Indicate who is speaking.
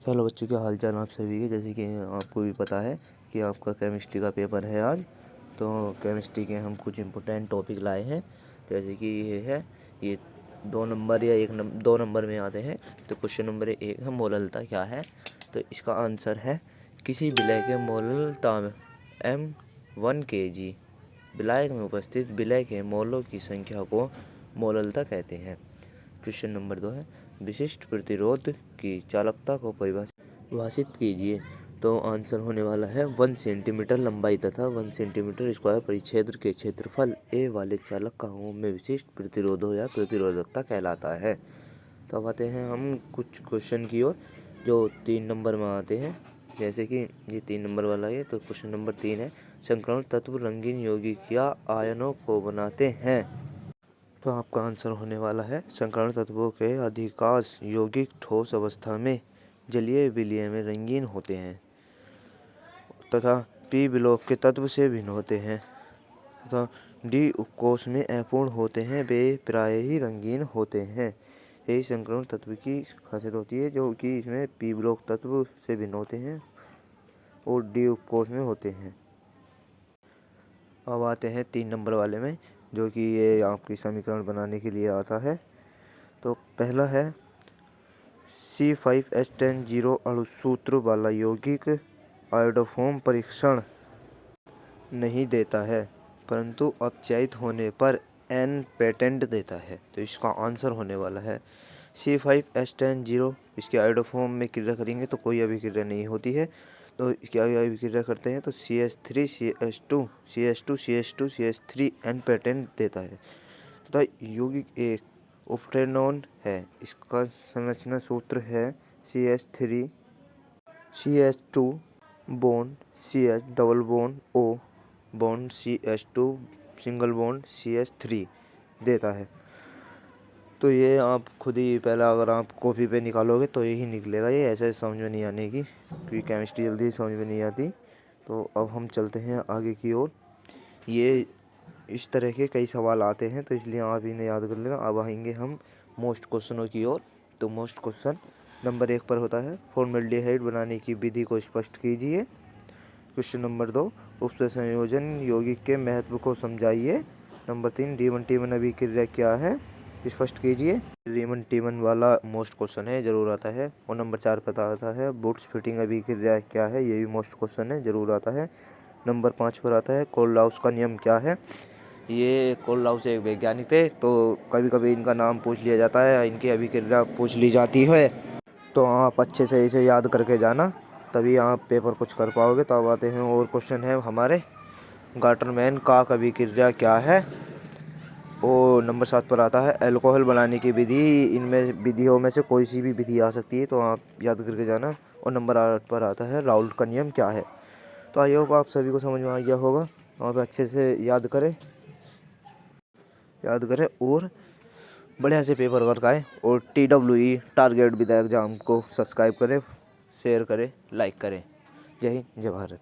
Speaker 1: Hello बच्चों, क्या हाल चाल आप सभी के। जैसे कि आपको भी पता है कि आपका केमिस्ट्री का पेपर है आज। तो केमिस्ट्री के हम कुछ इम्पोर्टेंट टॉपिक लाए हैं। जैसे कि ये 2 नंबर या 2 नंबर में आते हैं। तो क्वेश्चन नंबर 1 है, मोललता क्या है। तो इसका आंसर है किसी विलय के मोललता में M1 kg विलायक में उपस्थित विलय के मोलों की संख्या को मोललता कहते हैं। क्वेश्चन नंबर 2 है, विशिष्ट प्रतिरोध की चालकता को परिभाषित कीजिए। तो आंसर होने वाला है 1 सेंटीमीटर लंबाई तथा 1 सेंटीमीटर स्क्वायर परिक्षेत्र के क्षेत्रफल ए वाले चालकों में विशिष्ट प्रतिरोध या प्रतिरोधकता कहलाता है। तो अब आते हैं हम कुछ क्वेश्चन की ओर जो 3 नंबर में आते हैं। जैसे कि ये 3 नंबर वाला है। तो क्वेश्चन नंबर 3 है, संकरण तत्व रंगीन यौगिक या आयनों को बनाते हैं। तो आपका आंसर होने वाला है संकरण तत्वों के अधिकांश यौगिक ठोस अवस्था में जलीय विलय में रंगीन होते हैं तथा पी ब्लॉक के तत्व से भिन्न होते हैं तथा डी उपकोष में अपूर्ण होते हैं। वे प्राय ही रंगीन होते हैं। यही संकरण तत्व की खासियत होती है, जो कि इसमें पी ब्लॉक तत्व से भिन्न होते हैं और डी उपकोष में होते हैं। अब आते हैं 3 नंबर वाले में, जो कि ये आपकी समीकरण बनाने के लिए आता है। तो पहला है C5H10 अणुसूत्र वाला यौगिक आयोडोफोम परीक्षण नहीं देता है, परंतु अपचयित होने पर N पेटेंट देता है। तो इसका आंसर होने वाला है C5H10। इसके आयोडोफोम में क्रिया करेंगे तो कोई अभिक्रिया नहीं होती है। तो इसकी अभिक्रिया करते हैं तो CH3 CH2 CH2 CH2 CH3 N patent देता है तथा यौगिक एक उफ्रेनॉन है। इसका संरचना सूत्र है CH3 CH2 bond CH double bond O bond CH2 single bond CH3 देता है। तो ये आप खुद ही पहला अगर आप कॉपी पे निकालोगे तो यही निकलेगा। ये ऐसे समझ में नहीं आने की, क्योंकि केमिस्ट्री जल्दी समझ में नहीं आती। तो अब हम चलते हैं आगे की ओर। ये इस तरह के कई सवाल आते हैं, तो इसलिए आप इन्हें याद कर लेना। अब आएंगे हम मोस्ट क्वेश्चनों की ओर। तो मोस्ट क्वेश्चन नंबर 1 पर होता है, फॉर्मेल्डिहाइड बनाने की विधि को स्पष्ट कीजिए। क्वेश्चन नंबर 2, उपसे संयोजन यौगिक के महत्व को समझाइए। नंबर 3, रीमन टीमन अभिक्रिया क्या है, स्पष्ट कीजिए। रीमन टीमन वाला मोस्ट क्वेश्चन है, जरूर आता है। और नंबर 4 पता आता है, बुट्स फिटिंग अभिक्रिया क्या है, ये भी मोस्ट क्वेश्चन है, जरूर आता है। नंबर 5 पर आता है, कोल्लाउस का नियम क्या है। ये कोल्लाउस एक वैज्ञानिक थे, तो कभी कभी इनका नाम पूछ लिया जाता है, इनकी अभिक्रिया पूछ ली जाती है। तो आप अच्छे से इसे याद करके जाना, तभी आप पेपर कुछ कर पाओगे। तो अब आते हैं और क्वेश्चन है हमारे, गाटरमैन का अभिक्रिया क्या है। और नंबर 7 पर आता है, अल्कोहल बनाने की विधि। इनमें विधियों में से कोई सी भी विधि आ सकती है, तो आप याद करके जाना। और नंबर 8 पर आता है, राउल्ट का नियम क्या है। तो आई होप आप सभी को समझ में आ गया होगा। आप अच्छे से याद करें और बढ़िया से पेपर करके आए। और TWE टारगेट विद एग्जाम को सब्सक्राइब करें, शेयर करें, लाइक करें। जय हिंद, जय भारत।